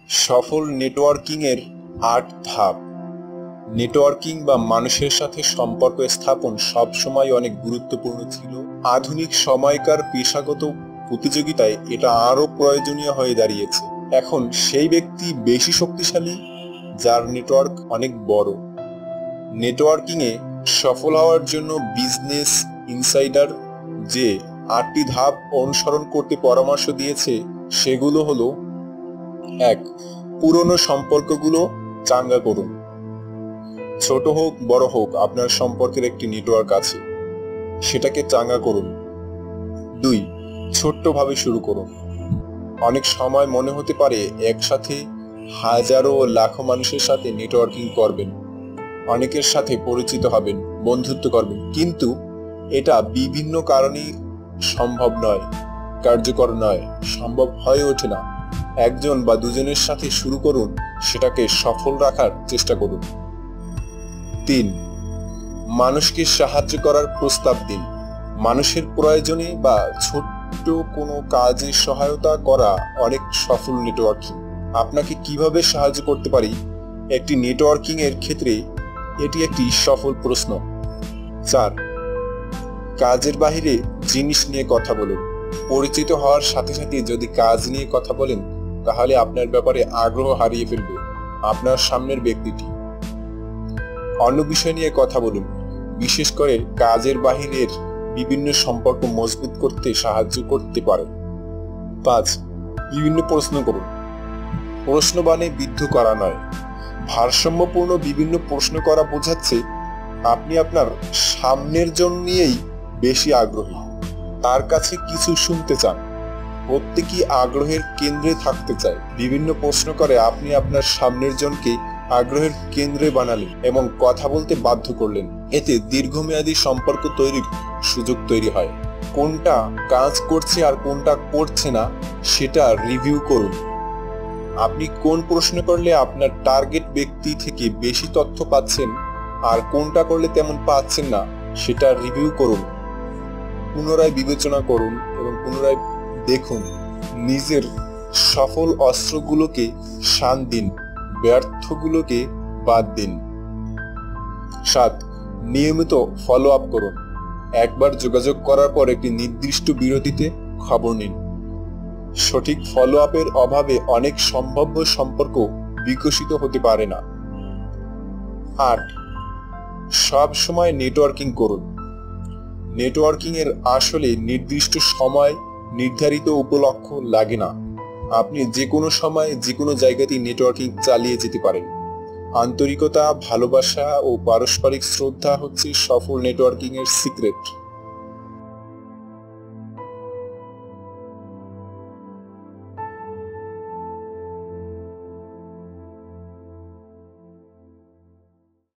সফল নেটওয়ার্কিং এর ৮ ধাপ। নেটওয়ার্কিং বা মানুষের সাথে সম্পর্ক স্থাপন সবসময় অনেক গুরুত্বপূর্ণ ছিল। আধুনিক সময়কার পেশাগত প্রতিযোগিতায় এটা আরো প্রয়োজনীয় হয়ে দাঁড়িয়েছে। এখন সেই ব্যক্তি বেশি শক্তিশালী যার নেটওয়ার্ক অনেক বড়। নেটওয়ার্কিং এ সফল হওয়ার জন্য বিজনেস ইনসাইডার যে ৮টি ধাপ অনুসরণ করতে পরামর্শ দিয়েছে সেগুলো হলো: ১. পুরনো সম্পর্কগুলো চাঙ্গা করুন। ছোট হোক বড় হোক, আপনার সম্পর্কের একটি নেটওয়ার্ক আছে, সেটাকে চাঙ্গা করুন। ২. ছোট্টভাবে শুরু করুন। অনেক সময় মনে হতে পারে একসাথে হাজারো ও লাখো মানুষের সাথে নেটওয়ার্কিং করবেন, অনেকের সাথে পরিচিত হবেন, বন্ধুত্ব করবেন, কিন্তু এটা বিভিন্ন কারণেই সম্ভব নয়, কার্যকর নয়, সম্ভব হয়ে ওঠে না। একজন বা দুজনের সাথে শুরু করুন, সেটাকে সফল রাখার চেষ্টা করুন। ৩. মানুষকে সাহায্য করার প্রস্তাব দিন। মানুষের প্রয়োজনে বা ছোট্ট কোনো কাজে সহায়তা করা অনেক সফল নেটওয়ার্কিং। আপনাকে কিভাবে সাহায্য করতে পারি? একটি নেটওয়ার্কিং এর ক্ষেত্রে এটি একটি সফল প্রশ্ন। ৪. কাজের বাহিরে জিনিস নিয়ে কথা বলুন। পরিচিত হওয়ার সাথে সাথে যদি কাজ নিয়ে কথা বলেন, তাহলে আপনার ব্যাপারে আগ্রহ হারিয়ে ফেলবে আপনার সামনের ব্যক্তিটি। অন্য বিষয় নিয়ে কথা বলুন, বিশেষ করে কাজের বাহিরের বিভিন্ন সম্পর্ক মজবুত করতে সাহায্য করতে পারে। ৫. বিভিন্ন প্রশ্ন করুন। প্রশ্ন মানে বিদ্ধ করা নয়, ভারসাম্যপূর্ণ বিভিন্ন প্রশ্ন করা বোঝাচ্ছে আপনি আপনার সামনের জন নিয়েই বেশি আগ্রহী, তার কাছে কিছু শুনতে চান। প্রত্যেকই আগ্রহের কেন্দ্রে থাকতে চায়। বিভিন্ন প্রশ্ন করে আপনি আপনার সামনের জনকে আগ্রহের কেন্দ্রে বানালেন এবং কথা বলতে বাধ্য করলেন। এতে দীর্ঘমেয়াদী সম্পর্ক তৈরির সুযোগ তৈরি হয়। কোনটা কাজ করছে আর কোনটা করছে না সেটা রিভিউ করুন। আপনি কোন প্রশ্ন করলে আপনার টার্গেট ব্যক্তি থেকে বেশি তথ্য পাচ্ছেন আর কোনটা করলে তেমন পাচ্ছেন না সেটা রিভিউ করুন। পুনরায় বিবেচনা করুন এবং পুনরায় দেখুন। নিজের সফল অস্ত্রগুলোকে শান দিন, ব্যর্থগুলোকে বাদ দিন। ৭. নিয়মিত ফলো আপ করুন। একবার যোগাযোগ করার পর একটি নির্দিষ্ট বিরতিতে খবর নিন। সঠিক ফলো আপের অভাবে অনেক সম্ভাব্য সম্পর্ক বিকশিত হতে পারে না। ৮. সব সময় নেটওয়ার্কিং করুন। নেটওয়ার্কিং এর আসলে নির্দিষ্ট সময়, নির্ধারিত উপলক্ষ্য লাগে না। আপনি যে কোনো সময় যে কোনো জায়গাতেই নেটওয়ার্কিং চালিয়ে যেতে পারেন। আন্তরিকতা, ভালোবাসা ও পারস্পরিক শ্রদ্ধা হচ্ছে সফল নেটওয়ার্কিং এর সিক্রেট।